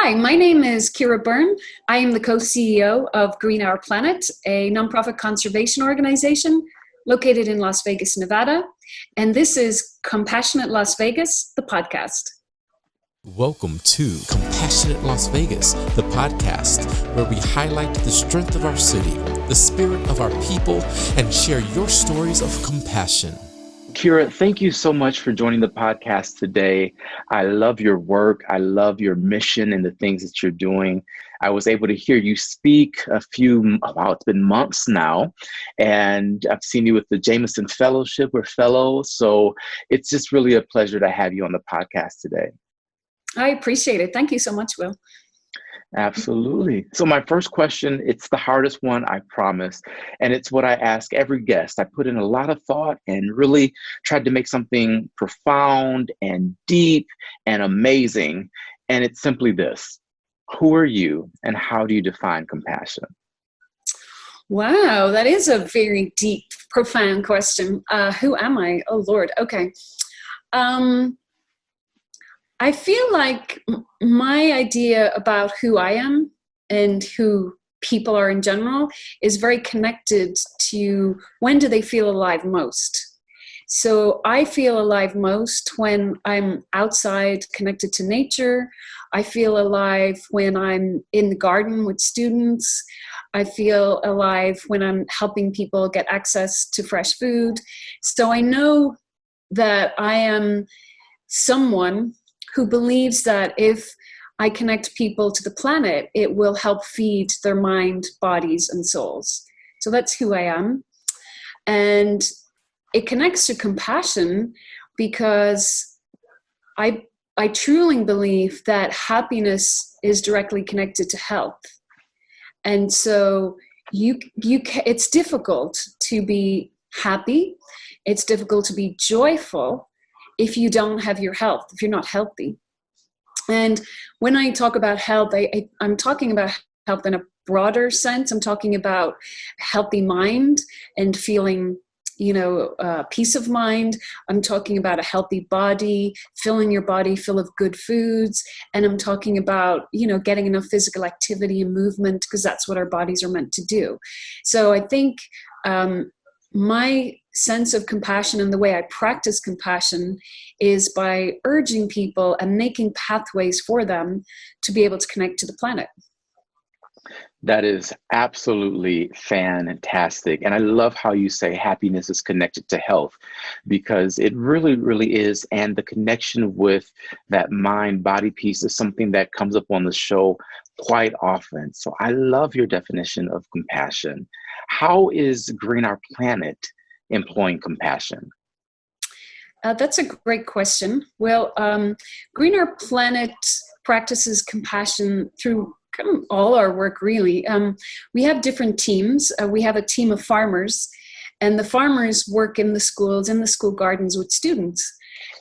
Hi, my name is Ciara Byrne. I am the co-CEO of Green Our Planet, a nonprofit conservation organization located in Las Vegas, Nevada. And this is Compassionate Las Vegas, the podcast. Welcome to Compassionate Las Vegas, the podcast where we highlight the strength of our city, the spirit of our people, and share your stories of compassion. Ciara, thank you so much for joining the podcast today. I love your work. I love your mission and the things that you're doing. I was able to hear you speak it's been months now, and I've seen you with the Jameson Fellowship. We're fellows, so it's just really a pleasure to have you on the podcast today. I appreciate it. Thank you so much, Will. Absolutely. So my first question, it's the hardest one, I promise. And it's what I ask every guest. I put in a lot of thought and really tried to make something profound and deep and amazing. And it's simply this: who are you and how do you define compassion? Wow, that is a very deep, profound question. Who am I? Oh, Lord. Okay. I feel like my idea about who I am and who people are in general is very connected to when do they feel alive most. So I feel alive most when I'm outside connected to nature. I feel alive when I'm in the garden with students. I feel alive when I'm helping people get access to fresh food. So I know that I am someone who believes that if I connect people to the planet, it will help feed their mind, bodies, and souls. So that's who I am. And it connects to compassion because I truly believe that happiness is directly connected to health. And so it's difficult to be happy. It's difficult to be joyful if you don't have your health, if you're not healthy. And when I talk about health, I'm talking about health in a broader sense. I'm talking about a healthy mind and feeling, peace of mind. I'm talking about a healthy body, filling your body full of good foods. And I'm talking about, getting enough physical activity and movement, because that's what our bodies are meant to do. So I think my sense of compassion and the way I practice compassion is by urging people and making pathways for them to be able to connect to the planet. That is absolutely fantastic. And I love how you say happiness is connected to health, because it really, really is. And the connection with that mind-body piece is something that comes up on the show quite often. So I love your definition of compassion. How is Green Our Planet employing compassion? That's a great question. Well, Green Our Planet practices compassion through kind of all our work, really. We have different teams. We have a team of farmers, and the farmers work in the schools, in the school gardens with students.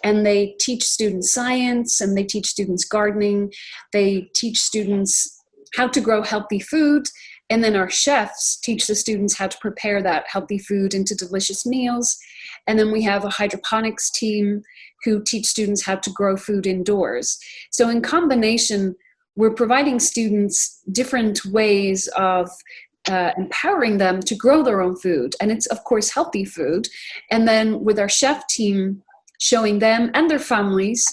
And they teach students science, and they teach students gardening. They teach students how to grow healthy food. And then our chefs teach the students how to prepare that healthy food into delicious meals. And then we have a hydroponics team who teach students how to grow food indoors. So in combination, we're providing students different ways of empowering them to grow their own food. And it's, of course, healthy food. And then with our chef team, showing them and their families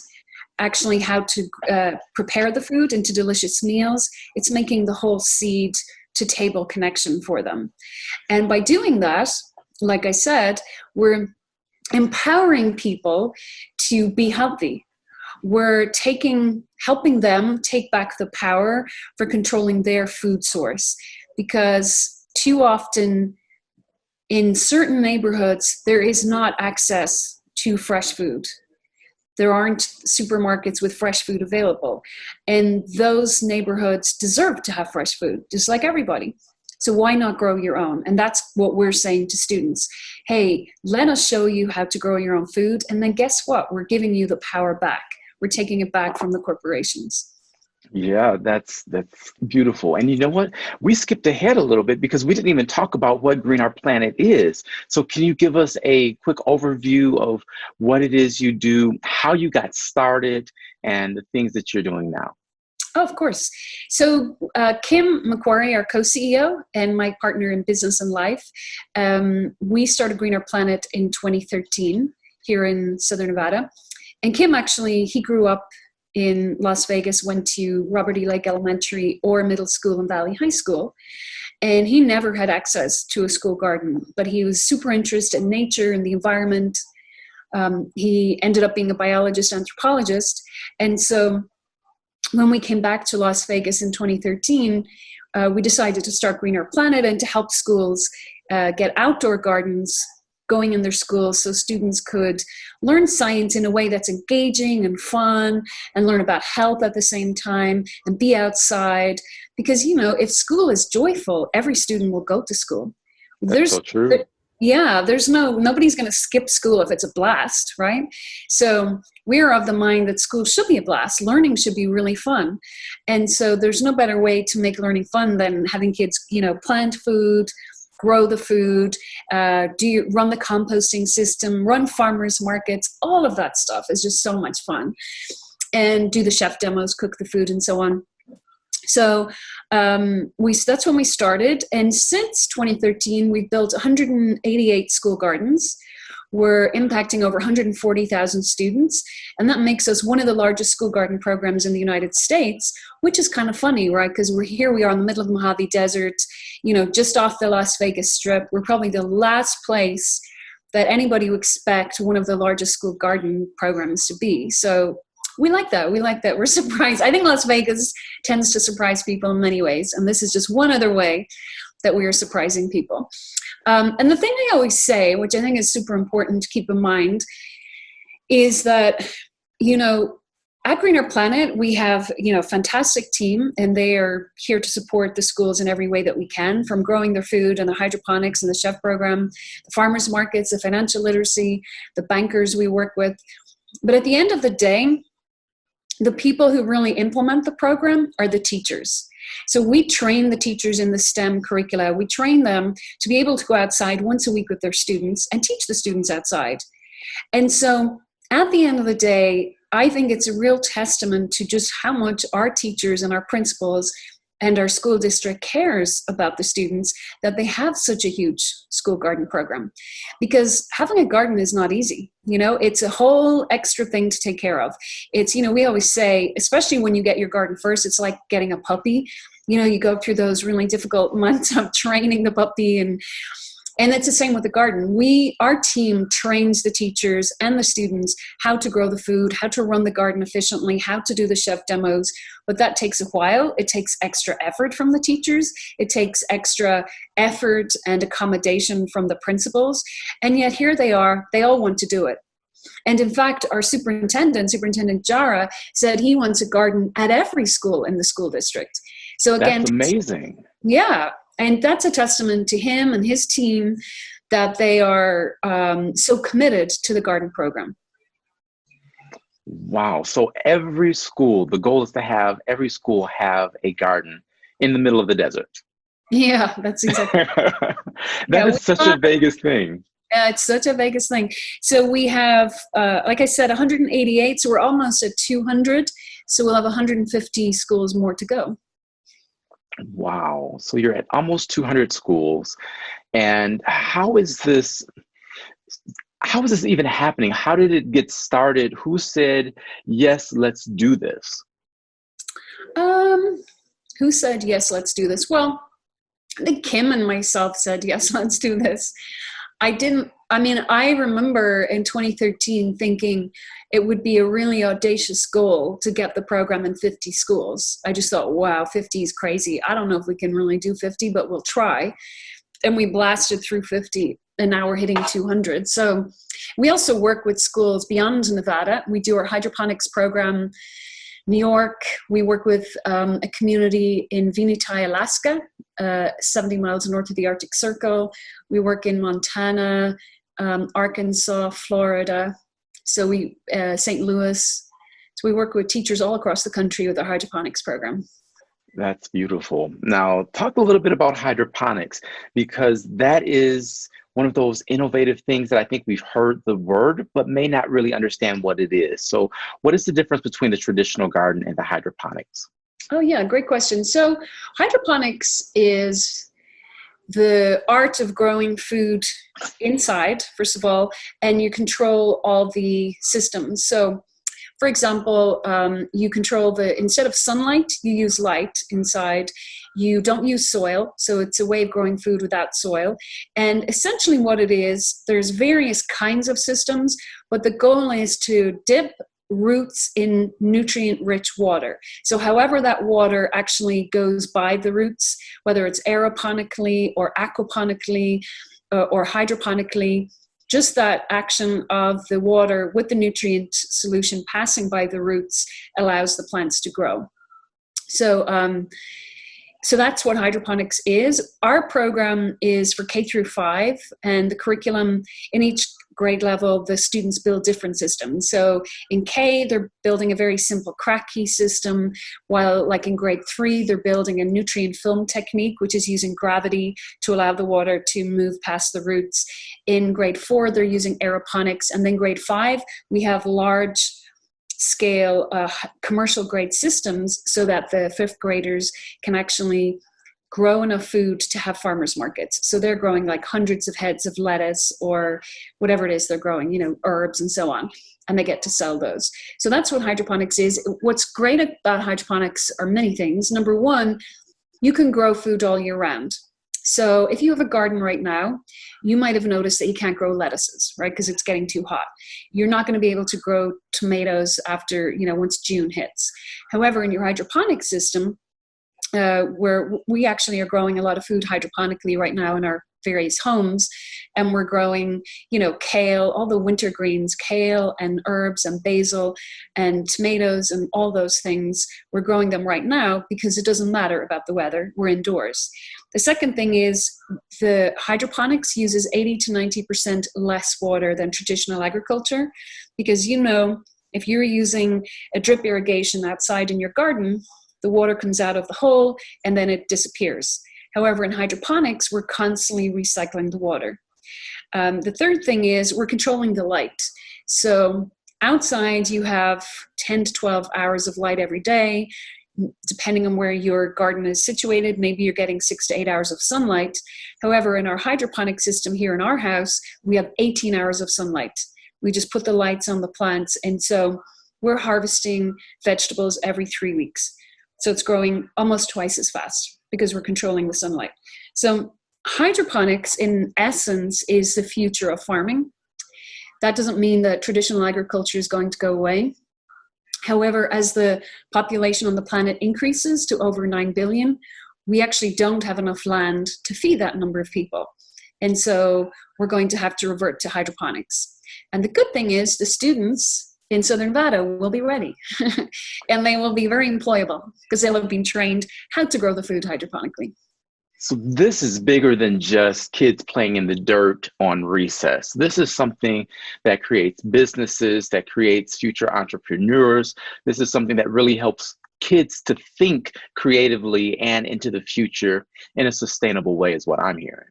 actually how to prepare the food into delicious meals. It's making the whole seed to table connection for them. And by doing that, like I said, we're empowering people to be healthy. We're helping them take back the power for controlling their food source, because too often in certain neighborhoods, there is not access to fresh food. There aren't supermarkets with fresh food available. And those neighborhoods deserve to have fresh food, just like everybody. So why not grow your own? And that's what we're saying to students. Hey, let us show you how to grow your own food. And then guess what? We're giving you the power back. We're taking it back from the corporations. Yeah, that's beautiful. And you know what? We skipped ahead a little bit because we didn't even talk about what Green Our Planet is. So can you give us a quick overview of what it is you do, how you got started, and the things that you're doing now? Oh, of course. So Kim McQuarrie, our co-CEO and my partner in business and life, we started Greener Planet in 2013 here in Southern Nevada. And Kim actually, he grew up in Las Vegas, went to Robert E. Lake Elementary or middle school and Valley High School. And he never had access to a school garden, but he was super interested in nature and the environment. He ended up being a biologist, anthropologist. And so when we came back to Las Vegas in 2013, we decided to start Greener Planet and to help schools get outdoor gardens going in their schools so students could learn science in a way that's engaging and fun and learn about health at the same time and be outside. Because, you know, if school is joyful, every student will go to school. That's so true. Yeah, nobody's going to skip school if it's a blast, right? So we're of the mind that school should be a blast. Learning should be really fun. And so there's no better way to make learning fun than having kids, you know, plant food, grow the food, run the composting system, run farmers markets. All of that stuff is just so much fun. And do the chef demos, cook the food, and so on. So that's when we started. And since 2013, we've built 188 school gardens. We're impacting over 140,000 students. And that makes us one of the largest school garden programs in the United States, which is kind of funny, right? Because we are in the middle of the Mojave Desert, you know, just off the Las Vegas Strip. We're probably the last place that anybody would expect one of the largest school garden programs to be. So we like that. We're surprised. I think Las Vegas tends to surprise people in many ways. And this is just one other way that we are surprising people. And the thing I always say, which I think is super important to keep in mind, is that, you know, at Greener Planet, we have, you know, a fantastic team, and they are here to support the schools in every way that we can, from growing their food and the hydroponics and the chef program, the farmers markets, the financial literacy, the bankers we work with. But at the end of the day, the people who really implement the program are the teachers. So we train the teachers in the STEM curricula. We train them to be able to go outside once a week with their students and teach the students outside. And so at the end of the day, I think it's a real testament to just how much our teachers and our principals and our school district cares about the students that they have such a huge school garden program. Because having a garden is not easy. You know, it's a whole extra thing to take care of. It's, you know, we always say, especially when you get your garden first, it's like getting a puppy. You know, you go through those really difficult months of training the puppy, and it's the same with the garden. Our team trains the teachers and the students how to grow the food, how to run the garden efficiently, how to do the chef demos. But that takes a while. It takes extra effort from the teachers. It takes extra effort and accommodation from the principals. And yet here they are. They all want to do it. And in fact, our Superintendent Ciara, said he wants a garden at every school in the school district. So again, that's amazing. Yeah. And that's a testament to him and his team that they are so committed to the garden program. Wow. So every school, the goal is to have every school have a garden in the middle of the desert. Yeah, that's exactly. That is such a Vegas thing. Yeah, it's such a Vegas thing. So we have, like I said, 188. So we're almost at 200. So we'll have 150 schools more to go. Wow. So you're at almost 200 schools. And how is this even happening? How did it get started? Who said, yes, let's do this? Who said, yes, let's do this? Well, I think Kim and myself said, yes, let's do this. I remember in 2013 thinking it would be a really audacious goal to get the program in 50 schools. I just thought, wow, 50 is crazy. I don't know if we can really do 50, but we'll try. And we blasted through 50, and now we're hitting 200. So we also work with schools beyond Nevada. We do our hydroponics program, New York. We work with a community in Veneti, Alaska, 70 miles north of the Arctic Circle. We work in Montana, Arkansas, Florida. So St. Louis. So we work with teachers all across the country with our hydroponics program. That's beautiful. Now, talk a little bit about hydroponics, because that is one of those innovative things that I think we've heard the word, but may not really understand what it is. So what is the difference between the traditional garden and the hydroponics? Oh, yeah, great question. So hydroponics is the art of growing food inside, first of all, and you control all the systems. So, for example, you control instead of sunlight, you use light inside. You don't use soil, so it's a way of growing food without soil. And essentially what it is, there's various kinds of systems, but the goal is to dip roots in nutrient-rich water. So however that water actually goes by the roots, whether it's aeroponically or aquaponically or hydroponically, just that action of the water with the nutrient solution passing by the roots allows the plants to grow. So that's what hydroponics is. Our program is for K through 5, and the curriculum in each grade level, the students build different systems. So in K, they're building a very simple crack key system, while like in grade 3, they're building a nutrient film technique, which is using gravity to allow the water to move past the roots. In grade 4, they're using aeroponics. And then grade 5, we have large scale commercial grade systems so that the 5th graders can actually grow enough food to have farmers markets. So they're growing like hundreds of heads of lettuce or whatever it is they're growing, herbs and so on, and they get to sell those. So that's what hydroponics is. What's great about hydroponics are many things. Number one, you can grow food all year round. So if you have a garden right now, you might have noticed that you can't grow lettuces, right? Because it's getting too hot. You're not going to be able to grow tomatoes after, once June hits. However, in your hydroponic system, where we actually are growing a lot of food hydroponically right now in our various homes, and we're growing, kale, all the winter greens, kale and herbs and basil and tomatoes and all those things. We're growing them right now because it doesn't matter about the weather. We're indoors. The second thing is the hydroponics uses 80 to 90% less water than traditional agriculture, because if you're using a drip irrigation outside in your garden, the water comes out of the hole and then it disappears. However, in hydroponics, we're constantly recycling the water. The third thing is we're controlling the light. So outside, you have 10 to 12 hours of light every day. Depending on where your garden is situated, maybe you're getting 6 to 8 hours of sunlight. However, in our hydroponic system here in our house, we have 18 hours of sunlight. We just put the lights on the plants. And so we're harvesting vegetables every 3 weeks. So it's growing almost twice as fast because we're controlling the sunlight. So hydroponics, in essence, is the future of farming. That doesn't mean that traditional agriculture is going to go away. However, as the population on the planet increases to over 9 billion, we actually don't have enough land to feed that number of people. And so we're going to have to revert to hydroponics. And the good thing is the students in Southern Nevada will be ready. And they will be very employable because they'll have been trained how to grow the food hydroponically. So this is bigger than just kids playing in the dirt on recess. This is something that creates businesses, that creates future entrepreneurs. This is something that really helps kids to think creatively and into the future in a sustainable way is what I'm hearing.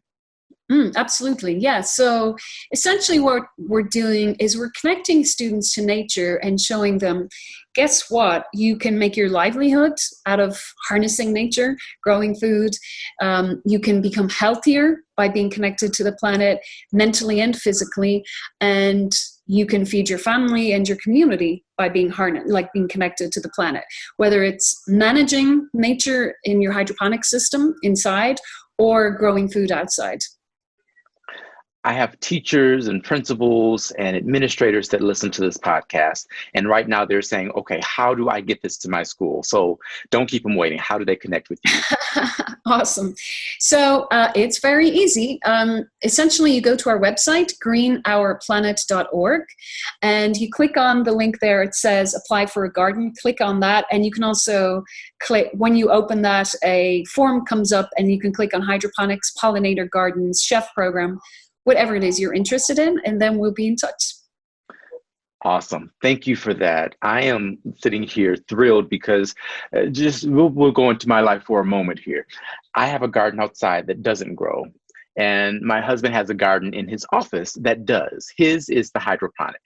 Absolutely. Yeah. So essentially what we're doing is we're connecting students to nature and showing them, guess what? You can make your livelihood out of harnessing nature, growing food. You can become healthier by being connected to the planet mentally and physically. And you can feed your family and your community by being being connected to the planet, whether it's managing nature in your hydroponic system inside or growing food outside. I have teachers and principals and administrators that listen to this podcast. And right now they're saying, okay, how do I get this to my school? So don't keep them waiting. How do they connect with you? Awesome. So it's very easy. Essentially, you go to our website, greenourplanet.org, and you click on the link there. It says apply for a garden. Click on that. And you can also click, when you open that, a form comes up and you can click on hydroponics, pollinator gardens, chef program, whatever it is you're interested in, and then we'll be in touch. Awesome. Thank you for that. I am sitting here thrilled because we'll go into my life for a moment here. I have a garden outside that doesn't grow. And my husband has a garden in his office that does. His is the hydroponic.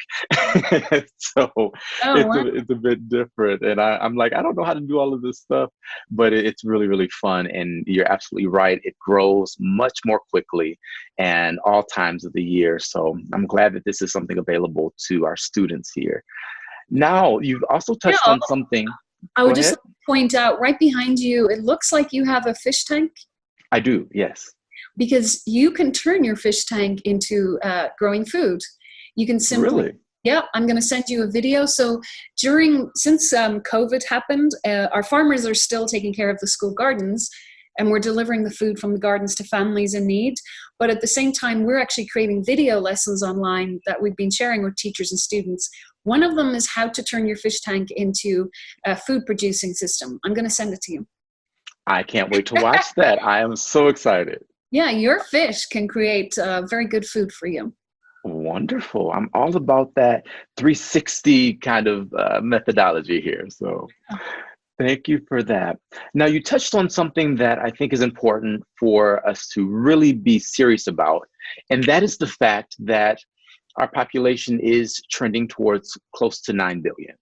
So Oh, wow. it's a bit different. And I'm like, I don't know how to do all of this stuff, but it's really, really fun. And you're absolutely right. It grows much more quickly and all times of the year. So I'm glad that this is something available to our students here. Now, you've also touched on something. I would Go just ahead. like to point out right behind you, it looks like you have a fish tank, I do, yes. because you can turn your fish tank into growing food. You can simply, Really? yeah, I'm going to send you a video. So since COVID happened, our farmers are still taking care of the school gardens, and we're delivering the food from the gardens to families in need. But at the same time, we're actually creating video lessons online that we've been sharing with teachers and students. One of them is how to turn your fish tank into a food producing system. I'm going to send it to you. I can't wait to watch that. I am so excited. Yeah, your fish can create very good food for you. Wonderful. I'm all about that 360 kind of methodology here. So thank you for that. Now, you touched on something that I think is important for us to really be serious about, and that is the fact that our population is trending towards close to 9 billion.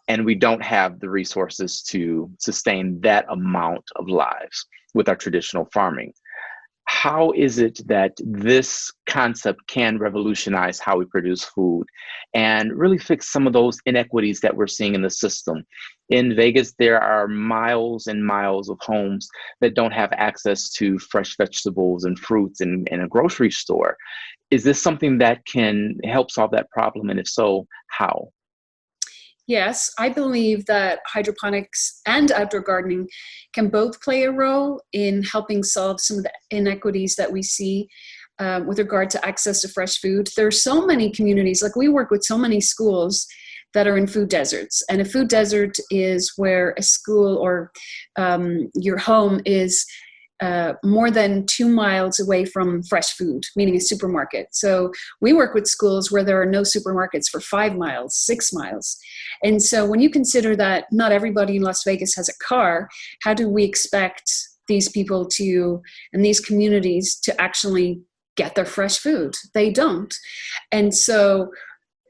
And we don't have the resources to sustain that amount of lives with our traditional farming. How is it that this concept can revolutionize how we produce food and really fix some of those inequities that we're seeing in the system? In Vegas, there are miles and miles of homes that don't have access to fresh vegetables and fruits in a grocery store. Is this something that can help solve that problem? And if so, how? Yes, I believe that hydroponics and outdoor gardening can both play a role in helping solve some of the inequities that we see with regard to access to fresh food. There are so many communities, like we work with so many schools that are in food deserts. And a food desert is where a school or your home is more than 2 miles away from fresh food, meaning a supermarket. So we work with schools where there are no supermarkets for 5 miles, 6 miles. And so when you consider that not everybody in Las Vegas has a car, how do we expect these people to, and these communities to actually get their fresh food? They don't. And so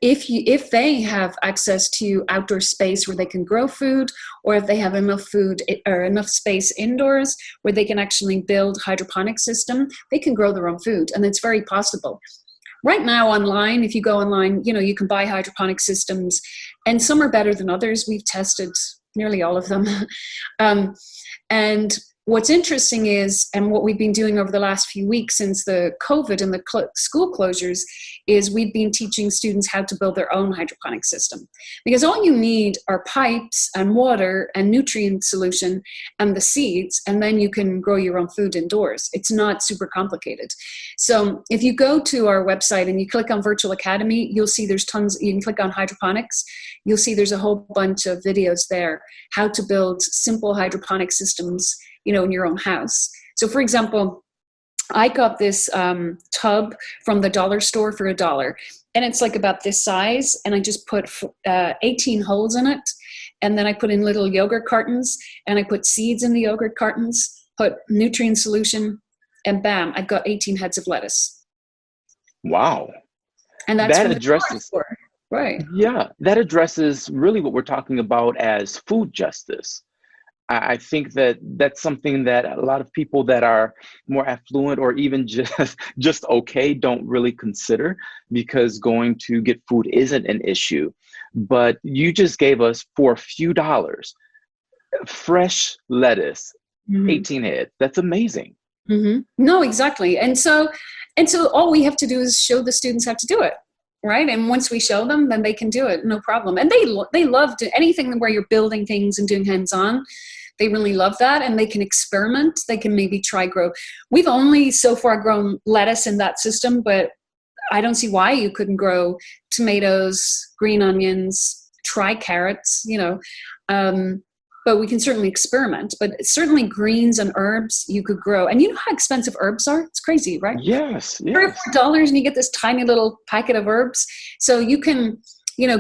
if they have access to outdoor space where they can grow food, or if they have enough food or enough space indoors where they can actually build hydroponic system, they can grow their own food. And it's very possible. Right now online, if you go online, you can buy hydroponic systems, and some are better than others. We've tested nearly all of them. And what's interesting is, and what we've been doing over the last few weeks since the COVID and the school closures, is we've been teaching students how to build their own hydroponic system. Because all you need are pipes and water and nutrient solution and the seeds, and then you can grow your own food indoors. It's not super complicated. So if you go to our website and you click on Virtual Academy, you'll see there's tons. You can click on hydroponics. You'll see there's a whole bunch of videos there, how to build simple hydroponic systems in your own house. So for example, I got this tub from the dollar store for $1, and it's like about this size, and I just put 18 holes in it, and then I put in little yogurt cartons, and I put seeds in the yogurt cartons, put nutrient solution, and bam, I've got 18 heads of lettuce. Wow. And that's that addresses, right. Yeah, that addresses really what we're talking about as food justice. I think that that's something that a lot of people that are more affluent or even just okay don't really consider, because going to get food isn't an issue. But you just gave us, for a few dollars, fresh lettuce, 18 heads. That's amazing. Mm-hmm. No, exactly. And so all we have to do is show the students how to do it. Right. And once we show them, then they can do it. No problem. And they love anything where you're building things and doing hands-on. They really love that. And they can experiment. They can maybe try grow. We've only so far grown lettuce in that system, but I don't see why you couldn't grow tomatoes, green onions, try carrots, but we can certainly experiment. But certainly greens and herbs you could grow. And you know how expensive herbs are? It's crazy, right? Yes. $3 or $4 and you get this tiny little packet of herbs. So you can,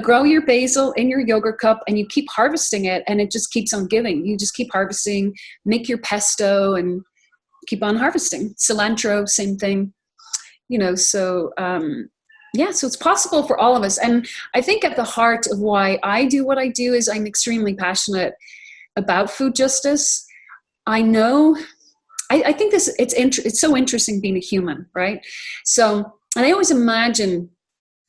grow your basil in your yogurt cup, and you keep harvesting it, and it just keeps on giving. You just keep harvesting, make your pesto, and keep on harvesting. Cilantro, same thing, so so it's possible for all of us. And I think at the heart of why I do what I do is I'm extremely passionate about food justice. I know, I think it's so interesting being a human, right? So, and I always imagine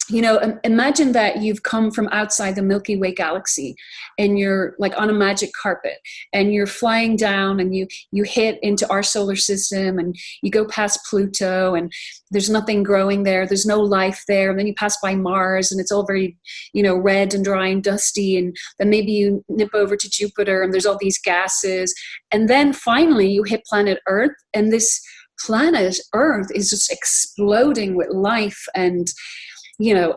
that you've come from outside the Milky Way galaxy and you're like on a magic carpet and you're flying down and you hit into our solar system and you go past Pluto and there's nothing growing there. There's no life there. And then you pass by Mars and it's all very, red and dry and dusty. And then maybe you nip over to Jupiter and there's all these gases. And then finally you hit planet Earth, and this planet Earth is just exploding with life and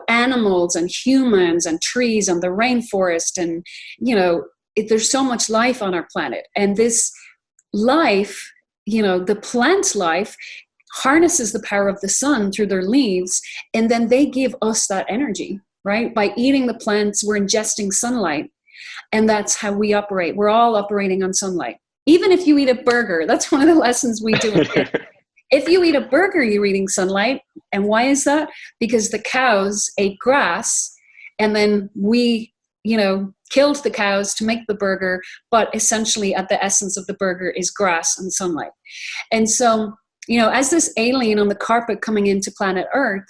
animals and humans and trees and the rainforest. And, there's so much life on our planet. And this life, the plant life harnesses the power of the sun through their leaves. And then they give us that energy, right? By eating the plants, we're ingesting sunlight. And that's how we operate. We're all operating on sunlight. Even if you eat a burger, that's one of the lessons we do. If you eat a burger, you're eating sunlight. And why is that? Because the cows ate grass, and then we, killed the cows to make the burger. But essentially, at the essence of the burger is grass and sunlight. And so, as this alien on the carpet coming into planet Earth,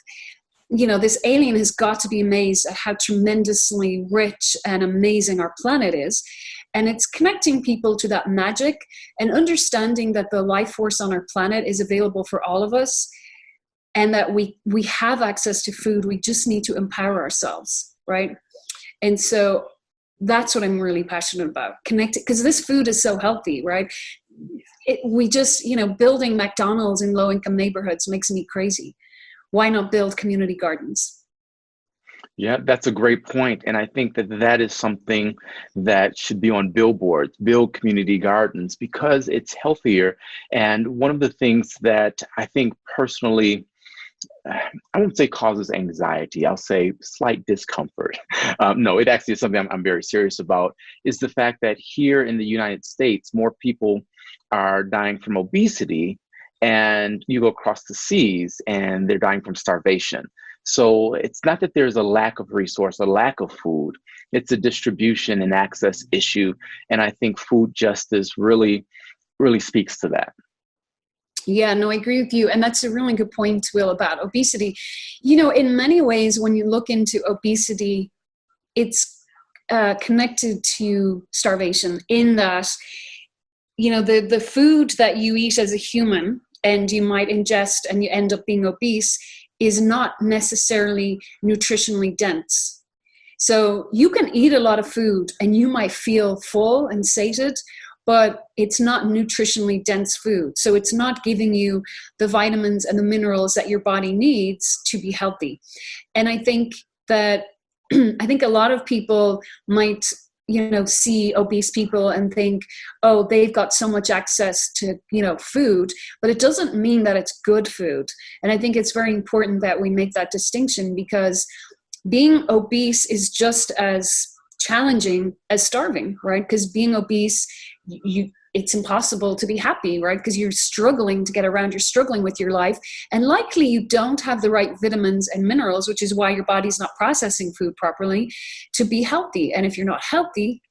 this alien has got to be amazed at how tremendously rich and amazing our planet is. And it's connecting people to that magic and understanding that the life force on our planet is available for all of us, and that we have access to food. We just need to empower ourselves, right? And so that's what I'm really passionate about, connecting, because this food is so healthy, right? We just, building McDonald's in low-income neighborhoods makes me crazy. Why not build community gardens? Yeah, that's a great point. And I think that is something that should be on billboards, build community gardens, because it's healthier. And one of the things that I think personally, I won't say causes anxiety, I'll say slight discomfort. No, it actually is something I'm very serious about, is the fact that here in the United States, more people are dying from obesity, and you go across the seas and they're dying from starvation. So it's not that there's a lack of resource, a lack of food. It's a distribution and access issue. And I think food justice really, really speaks to that. Yeah, no, I agree with you. And that's a really good point, Will, about obesity. In many ways, when you look into obesity, it's connected to starvation in that, the food that you eat as a human and you might ingest and you end up being obese is not necessarily nutritionally dense. So you can eat a lot of food and you might feel full and sated, but it's not nutritionally dense food. So it's not giving you the vitamins and the minerals that your body needs to be healthy. And I think that, a lot of people might, see obese people and think, oh, they've got so much access to, food, but it doesn't mean that it's good food. And I think it's very important that we make that distinction, because being obese is just as challenging as starving, right? Because being obese, it's impossible to be happy, right? Because you're struggling to get around, you're struggling with your life, and likely you don't have the right vitamins and minerals, which is why your body's not processing food properly to be healthy. And if you're not healthy,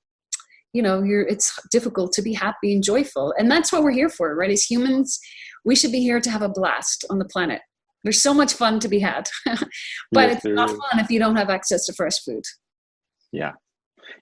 it's difficult to be happy and joyful. And that's what we're here for, right? As humans, we should be here to have a blast on the planet. There's so much fun to be had, but it's not fun if you don't have access to fresh food. Yeah.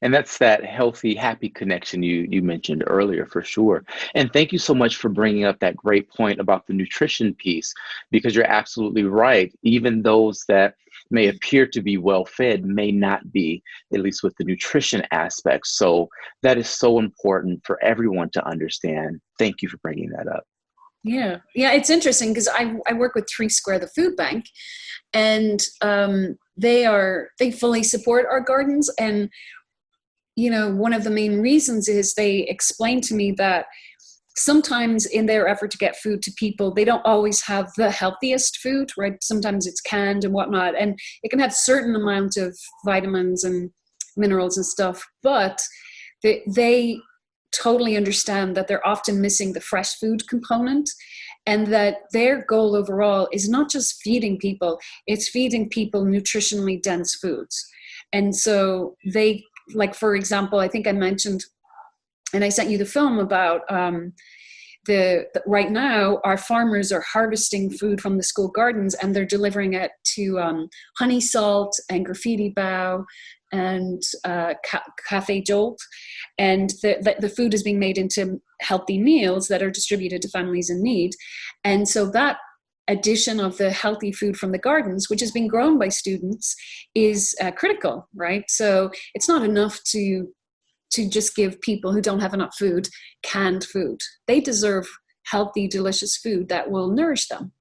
And that's that healthy, happy connection you mentioned earlier, for sure. And thank you so much for bringing up that great point about the nutrition piece, because you're absolutely right. Even those that may appear to be well-fed may not be, at least with the nutrition aspect. So that is so important for everyone to understand. Thank you for bringing that up. Yeah, it's interesting because I work with 3 Square, the food bank, and they fully support our gardens. And one of the main reasons is they explain to me that sometimes in their effort to get food to people, they don't always have the healthiest food, right? Sometimes it's canned and whatnot, and it can have certain amount of vitamins and minerals and stuff, but they totally understand that they're often missing the fresh food component, and that their goal overall is not just feeding people, it's feeding people nutritionally dense foods. And so they, like, for example, I think I mentioned, and I sent you the film about right now our farmers are harvesting food from the school gardens, and they're delivering it to Honey Salt and Graffiti Bow and Cafe Jolt, and the food is being made into healthy meals that are distributed to families in need. And so that addition of the healthy food from the gardens, which has been grown by students, is critical, right? So it's not enough to just give people who don't have enough food canned food. They deserve healthy, delicious food that will nourish them.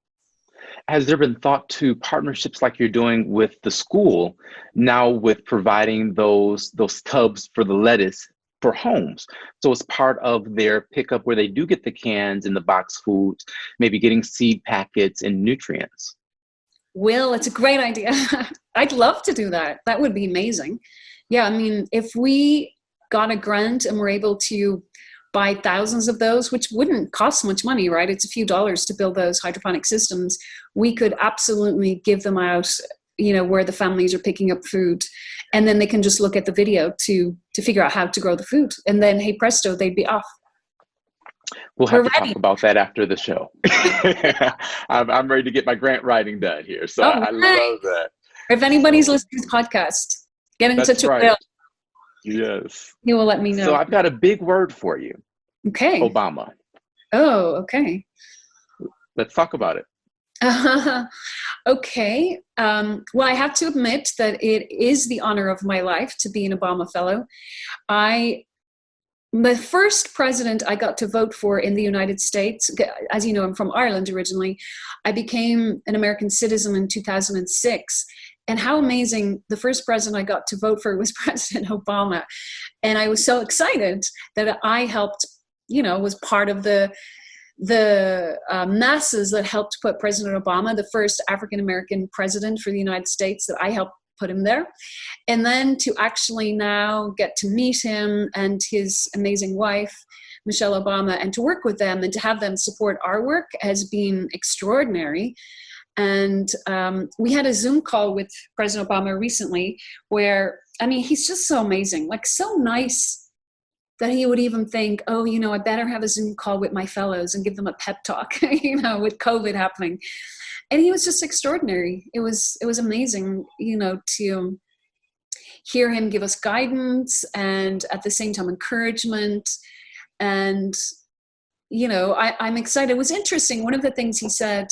Has there been thought to partnerships like you're doing with the school now, with providing those tubs for the lettuce for homes? So it's part of their pickup where they do get the cans and the box foods, maybe getting seed packets and nutrients. Will, it's a great idea. I'd love to do that. That would be amazing. Yeah, I mean, if we got a grant and we're able to buy thousands of those, which wouldn't cost much money, right? It's a few dollars to build those hydroponic systems. We could absolutely give them out, where the families are picking up food, and then they can just look at the video to figure out how to grow the food. And then, hey presto, they'd be off. We'll have to talk about that after the show. I'm ready to get my grant writing done here. So I love that. If anybody's listening to the podcast, get in touch with Bill. Yes. He will let me know. So I've got a big word for you. Okay. Obama. Oh, okay. Let's talk about it. Okay. Well, I have to admit that it is the honor of my life to be an Obama Fellow. The first president I got to vote for in the United States, as you know, I'm from Ireland originally. I became an American citizen in 2006. And how amazing, the first president I got to vote for was President Obama. And I was so excited that I helped, was part of the masses that helped put President Obama, the first African-American president for the United States, that I helped put him there. And then to actually now get to meet him and his amazing wife, Michelle Obama, and to work with them and to have them support our work has been extraordinary. And we had a Zoom call with President Obama recently where, he's just so amazing, like so nice that he would even think, I better have a Zoom call with my fellows and give them a pep talk, with COVID happening. And he was just extraordinary. It was amazing, to hear him give us guidance and at the same time encouragement. And, I'm excited. It was interesting. One of the things he said,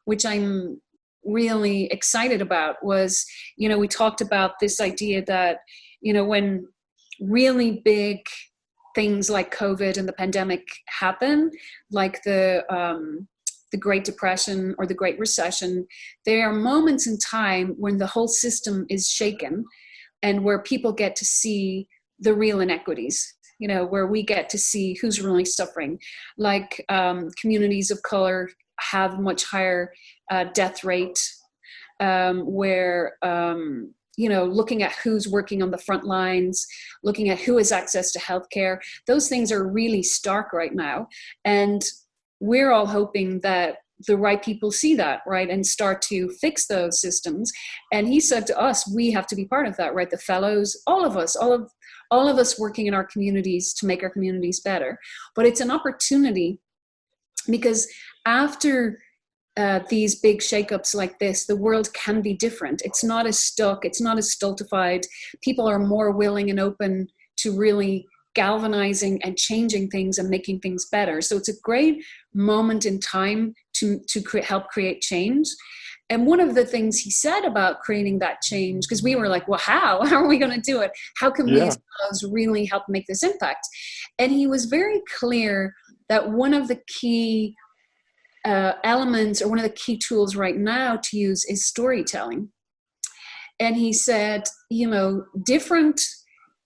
which I'm really excited about, was, we talked about this idea that, when really big things like COVID and the pandemic happen, like the Great Depression or the Great Recession, there are moments in time when the whole system is shaken and where people get to see the real inequities, where we get to see who's really suffering. Like communities of color have much higher death rate, where, looking at who's working on the front lines, looking at who has access to healthcare, those things are really stark right now. And we're all hoping that the right people see that, right, and start to fix those systems. And he said to us, we have to be part of that, right? The fellows, all of us working in our communities to make our communities better. But it's an opportunity, because after these big shakeups like this, the world can be different. It's not as stuck. It's not as stultified. People are more willing and open to really galvanizing and changing things and making things better. So it's a great moment in time to help create change. And one of the things he said about creating that change, because we were like, well, how are we going to do it? How can we as fellows really help make this impact? And he was very clear that one of the key elements, or one of the key tools right now to use, is storytelling. And he said, different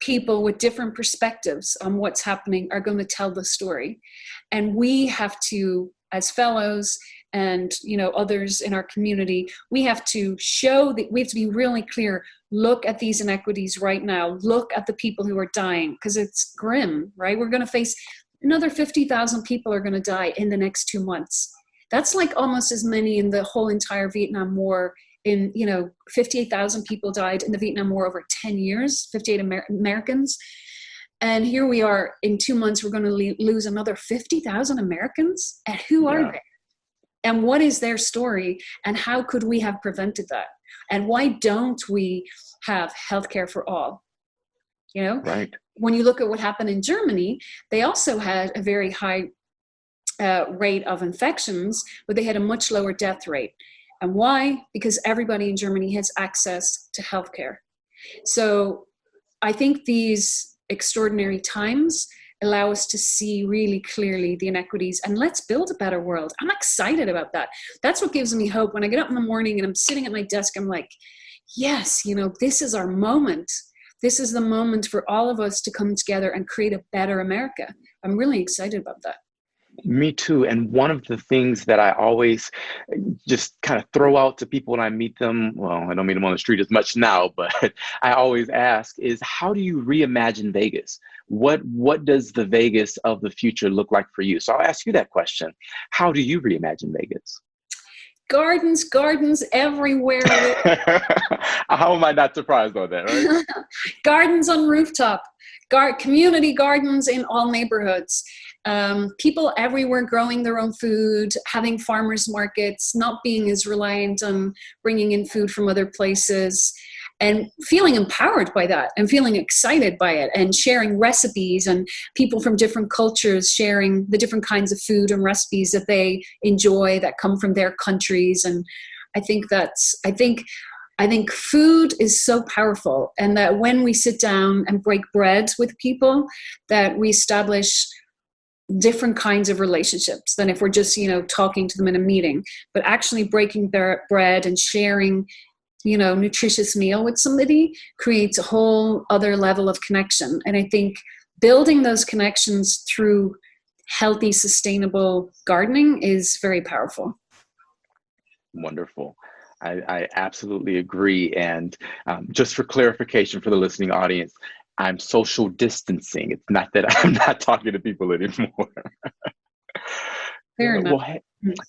people with different perspectives on what's happening are going to tell the story. And we have to, as fellows and, others in our community, we have to show that we have to be really clear look at these inequities right now, look at the people who are dying, because it's grim, right? We're going to face another 50,000 people are going to die in the next 2 months. That's like almost as many in the whole entire Vietnam War. 58,000 people died in the Vietnam War over 10 years, 58 Americans. And here we are, in 2 months, we're going to lose another 50,000 Americans. And who are they? And what is their story? And how could we have prevented that? And why don't we have healthcare for all? Right. When you look at what happened in Germany, they also had a very high rate of infections, but they had a much lower death rate. And why? Because everybody in Germany has access to healthcare. So I think these extraordinary times allow us to see really clearly the inequities, and let's build a better world. I'm excited about that. That's what gives me hope. When I get up in the morning and I'm sitting at my desk, I'm like, yes, this is our moment. This is the moment for all of us to come together and create a better America. I'm really excited about that. Me too. And one of the things that I always just kind of throw out to people when I meet them, well, I don't meet them on the street as much now, but I always ask is, how do you reimagine Vegas? What does the Vegas of the future look like for you? So I'll ask you that question. How do you reimagine Vegas? Gardens everywhere. How am I not surprised by that, right? Gardens on rooftop, community gardens in all neighborhoods. People everywhere growing their own food, having farmers markets, not being as reliant on bringing in food from other places, and feeling empowered by that and feeling excited by it, and sharing recipes, and people from different cultures sharing the different kinds of food and recipes that they enjoy that come from their countries. And I think food is so powerful, and that when we sit down and break bread with people, that we establish different kinds of relationships than if we're just, talking to them in a meeting, but actually breaking their bread and sharing, nutritious meal with somebody creates a whole other level of connection. And I think building those connections through healthy, sustainable gardening is very powerful. Wonderful. I absolutely agree. And just for clarification for the listening audience, I'm social distancing. It's not that I'm not talking to people anymore. Fair enough. Well, hey,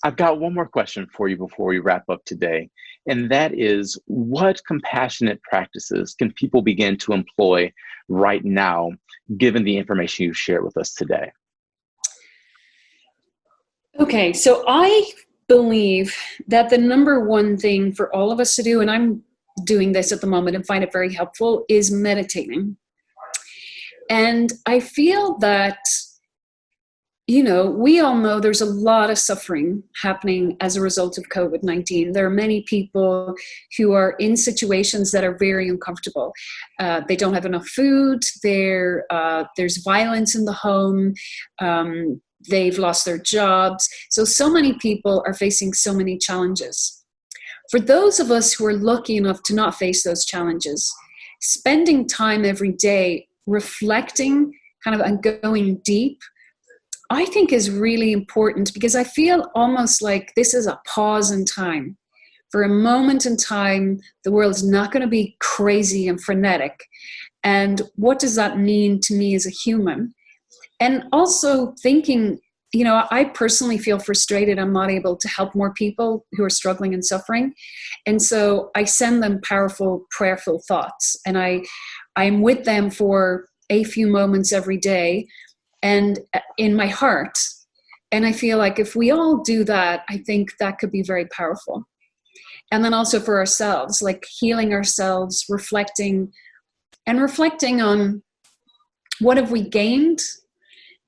I've got one more question for you before we wrap up today. And that is, what compassionate practices can people begin to employ right now, given the information you've shared with us today? Okay, so I believe that the number one thing for all of us to do, and I'm doing this at the moment and find it very helpful, is meditating. And I feel that, we all know there's a lot of suffering happening as a result of COVID-19. There are many people who are in situations that are very uncomfortable. They don't have enough food. There's violence in the home. They've lost their jobs. So many people are facing so many challenges. For those of us who are lucky enough to not face those challenges, spending time every day reflecting and going deep, I think is really important, because I feel almost like this is a pause in time. For a moment in time, the world's not going to be crazy and frenetic. And what does that mean to me as a human? And also thinking, I personally feel frustrated. I'm not able to help more people who are struggling and suffering. And so I send them powerful, prayerful thoughts. And I'm with them for a few moments every day and in my heart. And I feel like if we all do that, I think that could be very powerful. And then also for ourselves, like healing ourselves, reflecting on what have we gained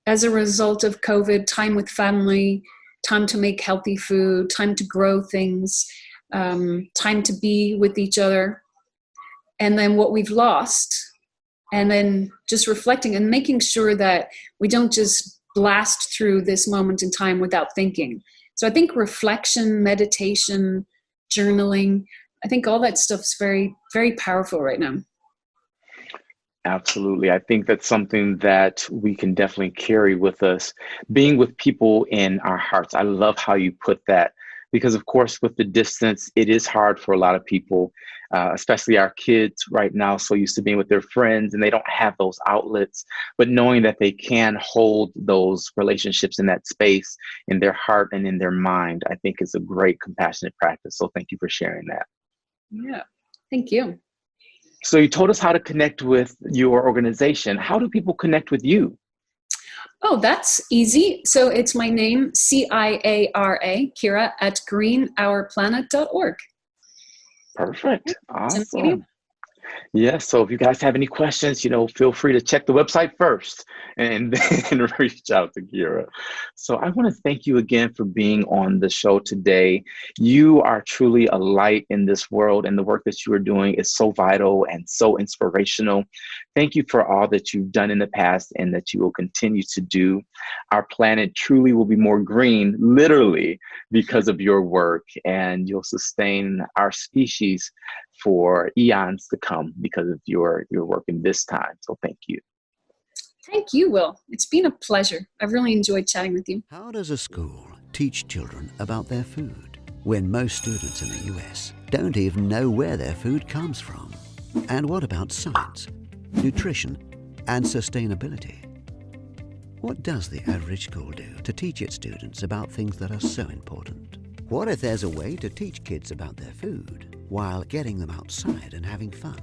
as a result of COVID, time with family, time to make healthy food, time to grow things, time to be with each other, and then what we've lost, and then just reflecting and making sure that we don't just blast through this moment in time without thinking. So I think reflection, meditation, journaling, I think all that stuff's very, very powerful right now. Absolutely. I think that's something that we can definitely carry with us, being with people in our hearts. I love how you put that, because of course, with the distance, it is hard for a lot of people, especially our kids right now, so used to being with their friends and they don't have those outlets, but knowing that they can hold those relationships in that space, in their heart and in their mind, I think is a great compassionate practice. So thank you for sharing that. Yeah, thank you. So you told us how to connect with your organization. How do people connect with you? Oh, that's easy. So it's my name, Ciara, Ciara, at greenourplanet.org. Perfect. Awesome. Yes. So if you guys have any questions, feel free to check the website first and then reach out to Ciara. So I want to thank you again for being on the show today. You are truly a light in this world, and the work that you are doing is so vital and so inspirational. Thank you for all that you've done in the past and that you will continue to do. Our planet truly will be more green, literally, because of your work, and you'll sustain our species for eons to come because of your work in this time. So thank you. Thank you, Will. It's been a pleasure. I've really enjoyed chatting with you. How does a school teach children about their food when most students in the US don't even know where their food comes from? And what about science, nutrition, and sustainability? What does the average school do to teach its students about things that are so important? What if there's a way to teach kids about their food while getting them outside and having fun?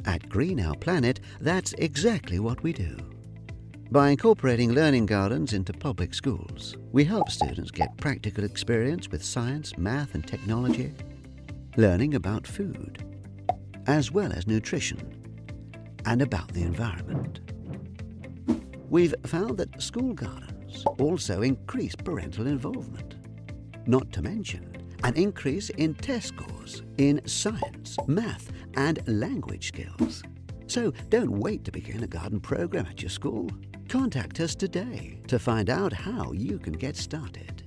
At Green Our Planet, that's exactly what we do. By incorporating learning gardens into public schools, we help students get practical experience with science, math, and technology, learning about food, as well as nutrition, and about the environment. We've found that school gardens also increase parental involvement, not to mention an increase in test scores in science, math, and language skills. So don't wait to begin a garden program at your school. Contact us today to find out how you can get started.